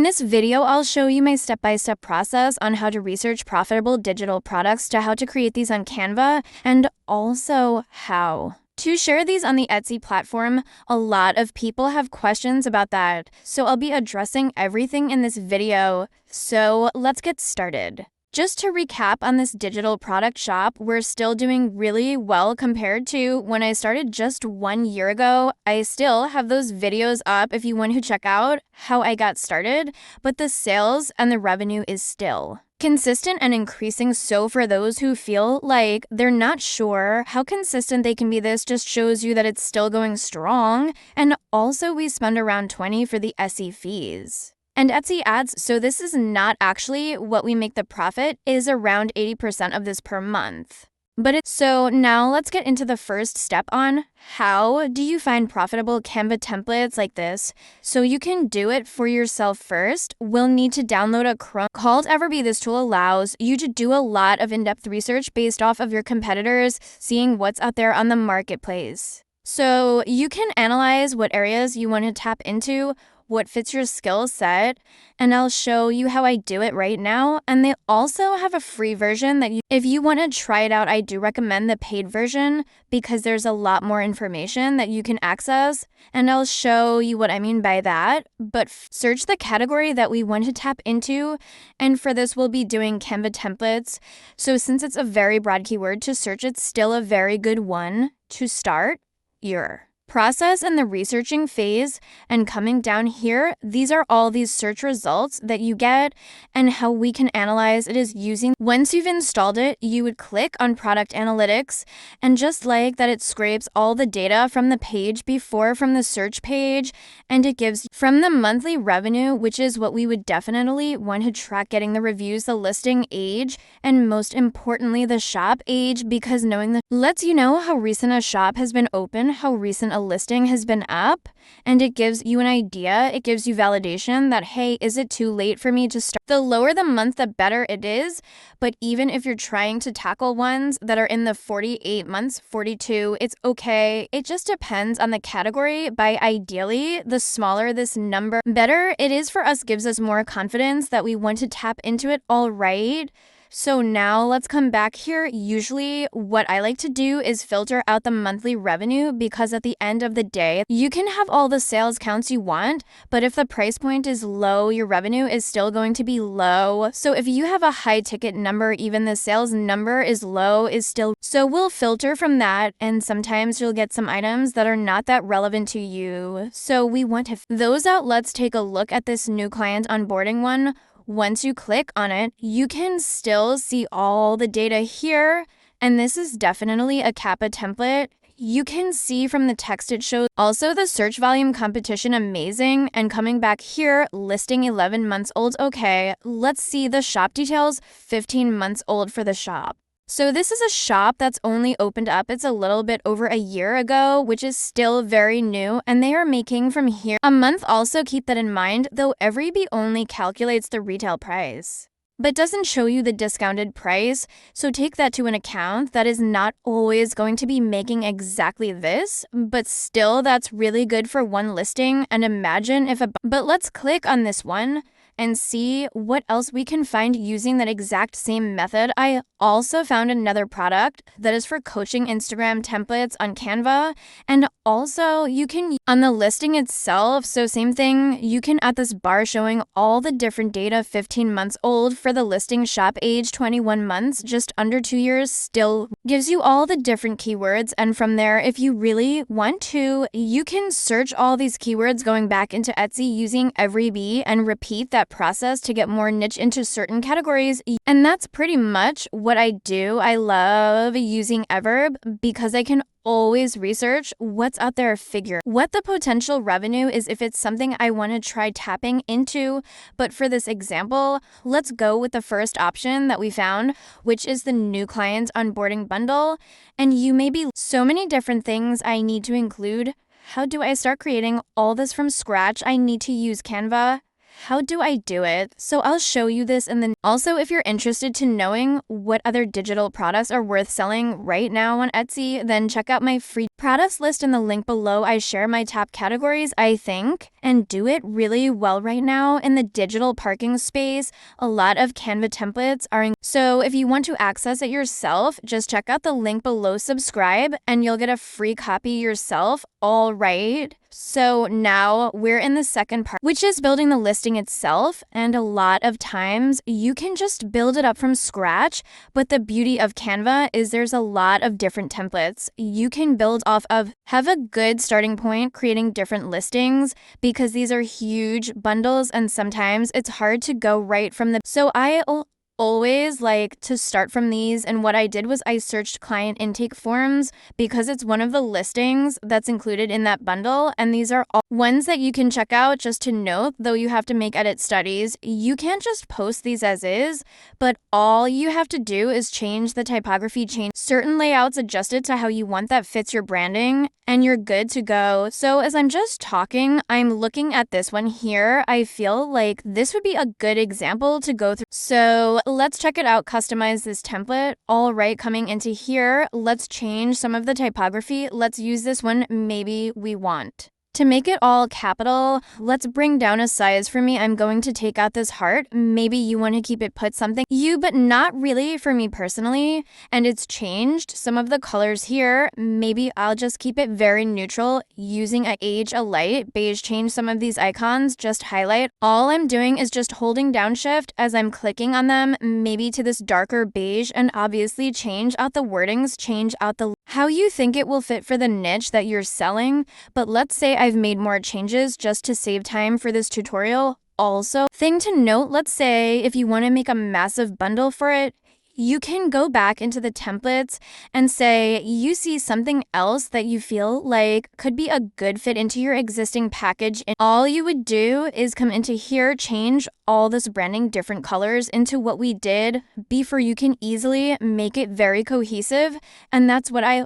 this video, I'll show you my step-by-step process on how to research profitable digital products to how to create these on Canva, and also how to share these on the Etsy platform. A lot of people have questions about that, so I'll be addressing everything in this video. So let's get started. Just to recap on this digital product shop, we're still doing really well compared to when I started just 1 year ago. I still have those videos up if you want to check out how I got started, but the sales and the revenue is still consistent and increasing. So for those who feel like they're not sure how consistent they can be, this just shows you that it's still going strong. And also we spend around $20 for the SE fees and Etsy ads, so this is not actually what we make the profit, is around 80% of this per month. So now let's get into the first step on how do you find profitable Canva templates like this. So you can do it for yourself first. We'll need to download a Chrome called EverBee. This tool allows you to do a lot of in-depth research based off of your competitors, seeing what's out there on the marketplace. So you can analyze what areas you want to tap into, what fits your skill set, and I'll show you how I do it right now. And they also have a free version that if you want to try it out, I do recommend the paid version because there's a lot more information that you can access, and I'll show you what I mean by that. But search the category that we want to tap into, and for this we'll be doing Canva templates. So since it's a very broad keyword to search, it's still a very good one to start your process in the researching phase. And coming down here, these are all these search results that you get, and how we can analyze it is using, once you've installed it, you would click on product analytics, and just like that, it scrapes all the data from the page before from the search page, and it gives from the monthly revenue, which is what we would definitely want to track, getting the reviews, the listing age, and most importantly the shop age, because knowing that lets you know how recent a shop has been open, how recent a listing has been up, and it gives you an idea. It gives you validation that, hey, is it too late for me to start? The lower the month, the better it is. But even if you're trying to tackle ones that are in the 48 months, 42, it's okay. It just depends on the category. By ideally, the smaller this number, better it is for us, gives us more confidence that we want to tap into it. All right. So now let's come back here. Usually what I like to do is filter out the monthly revenue, because at the end of the day, you can have all the sales counts you want, but if the price point is low, your revenue is still going to be low. So if you have a high ticket number, even the sales number is low, is still. So we'll filter from that, and sometimes you'll get some items that are not that relevant to you. So we want to those out. Let's take a look at this new client onboarding one. Once you click on it, you can still see all the data here, and this is definitely a Kappa template. You can see from the text it shows. Also the search volume competition, amazing. And coming back here, listing 11 months old. Okay, let's see the shop details, 15 months old for the shop. So this is a shop that's only opened up, it's a little bit over a year ago, which is still very new, and they are making from here a month. Also keep that in mind, though EverBee only calculates the retail price, but doesn't show you the discounted price. So take that to an account. That is not always going to be making exactly this, but still that's really good for one listing. And imagine if but let's click on this one and see what else we can find using that exact same method. I also found another product that is for coaching Instagram templates on Canva, and also you can on the listing itself. So same thing, you can add this bar showing all the different data, 15 months old for the listing, shop age 21 months, just under 2 years, still gives you all the different keywords. And from there, if you really want to, you can search all these keywords going back into Etsy using EverBee and repeat that process to get more niche into certain categories. And that's pretty much what I do. I love using EverBee because I can always research what's out there, figure what the potential revenue is if it's something I want to try tapping into. But for this example, let's go with the first option that we found, which is the new client onboarding bundle. And you may be so many different things I need to include. How do I start creating all this from scratch? I need to use Canva. how do I do it? So I'll show you this, and then also if you're interested to knowing what other digital products are worth selling right now on Etsy, then check out my free products list in the link below. I share my top categories, I think, and do it really well right now in the digital parking space. A lot of Canva templates are so if you want to access it yourself, just check out the link below, subscribe, and you'll get a free copy yourself. All right. So now we're in the second part, which is building the listing itself. And a lot of times you can just build it up from scratch. But the beauty of Canva is there's a lot of different templates you can build off of. Have a good starting point creating different listings because these are huge bundles and sometimes it's hard to go right from the. So I always like to start from these, and what I did was I searched client intake forms because it's one of the listings that's included in that bundle, and these are all ones that you can check out. Just to note, though, you have to make edit studies. You can't just post these as is, but all you have to do is change the typography, change certain layouts, adjust it to how you want that fits your branding, and you're good to go. So as I'm just talking, I'm looking at this one here. I feel like this would be a good example to go through. So let's check it out. Customize this template. All right, coming into here, let's change some of the typography. Let's use this one. Maybe we want to make it all capital. Let's bring down a size. For me, I'm going to take out this heart. Maybe you want to keep it put something but not really for me personally. And it's changed some of the colors here. Maybe I'll just keep it very neutral using a light beige. Change some of these icons, just highlight. All I'm doing is just holding down shift as I'm clicking on them, maybe to this darker beige, and obviously change out the wordings, change out the how you think it will fit for the niche that you're selling. But let's say I've made more changes just to save time for this tutorial. Also, thing to note, let's say if you want to make a massive bundle for it, you can go back into the templates and say you see something else that you feel like could be a good fit into your existing package. And all you would do is come into here, change all this branding, different colors into what we did before. You can easily make it very cohesive. And that's what I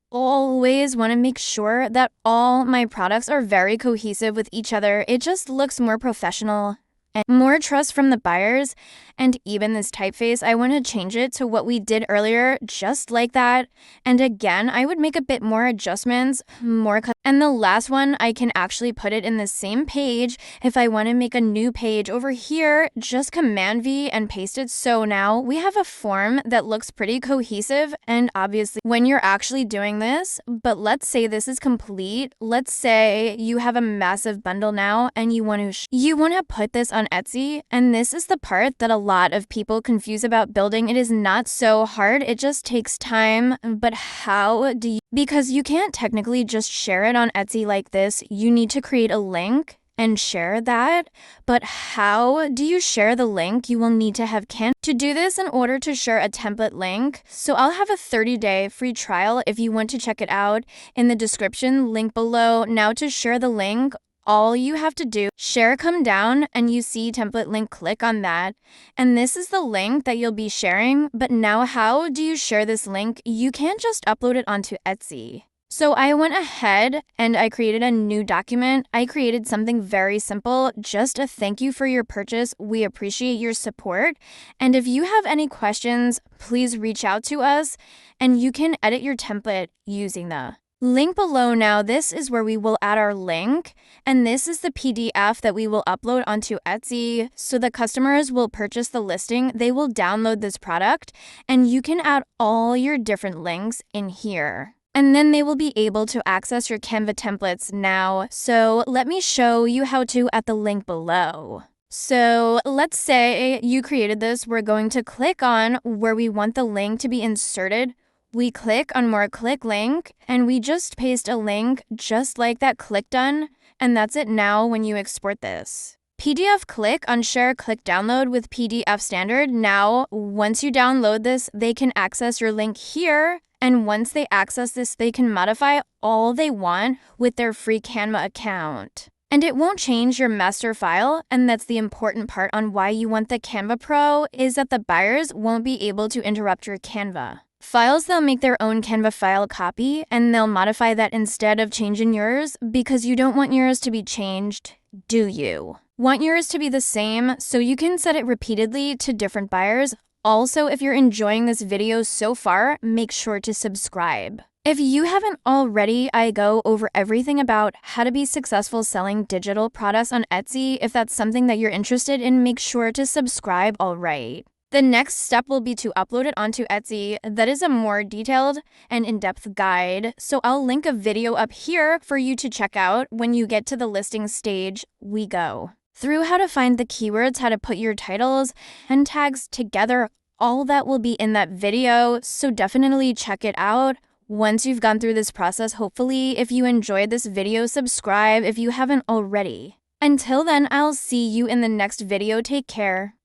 always want to make sure that all my products are very cohesive with each other. It just looks more professional and more trust from the buyers. And even this typeface, I want to change it to what we did earlier, just like that. And again, I would make a bit more adjustments, and the last one, I can actually put it in the same page. If I want to make a new page over here, just Command V and paste it. So now we have a form that looks pretty cohesive. And obviously when you're actually doing this, but let's say this is complete. Let's say you have a massive bundle now and you want to put this on Etsy. And this is the part that a lot of people confuse about building. It is not so hard. It just takes time. But how do you? Because you can't technically just share it on Etsy like this. You need to create a link and share that. But how do you share the link? You will need to have Canva to do this in order to share a template link. So I'll have a 30-day free trial if you want to check it out in the description, link below. Now to share the link, all you have to do, share, come down, and you see template link, click on that. And this is the link that you'll be sharing. But now how do you share this link? You can't just upload it onto Etsy. So I went ahead and I created a new document. I created something very simple, just a thank you for your purchase. We appreciate your support. And if you have any questions, please reach out to us and you can edit your template using the link below. Now, this is where we will add our link, and this is the PDF that we will upload onto Etsy. So the customers will purchase the listing, they will download this product, and you can add all your different links in here. And then they will be able to access your Canva templates now. So let me show you how to at the link below. So let's say you created this. We're going to click on where we want the link to be inserted. We click on more, click link, and we just paste a link just like that, click done. And that's it. Now when you export this PDF, click on share, click download with PDF standard. Now, once you download this, they can access your link here. And once they access this, they can modify all they want with their free Canva account. And it won't change your master file, and that's the important part on why you want the Canva Pro, is that the buyers won't be able to interrupt your Canva. Files, they'll make their own Canva file copy, and they'll modify that instead of changing yours because you don't want yours to be changed, do you? Want yours to be the same so you can set it repeatedly to different buyers. Also, if you're enjoying this video so far, make sure to subscribe. If you haven't already, I go over everything about how to be successful selling digital products on Etsy. If that's something that you're interested in, make sure to subscribe, all right. The next step will be to upload it onto Etsy. That is a more detailed and in-depth guide, so I'll link a video up here for you to check out. When you get to the listing stage, we go through how to find the keywords, how to put your titles and tags together. All that will be in that video, so definitely check it out. Once you've gone through this process, hopefully, if you enjoyed this video, subscribe if you haven't already. Until then, I'll see you in the next video. Take care.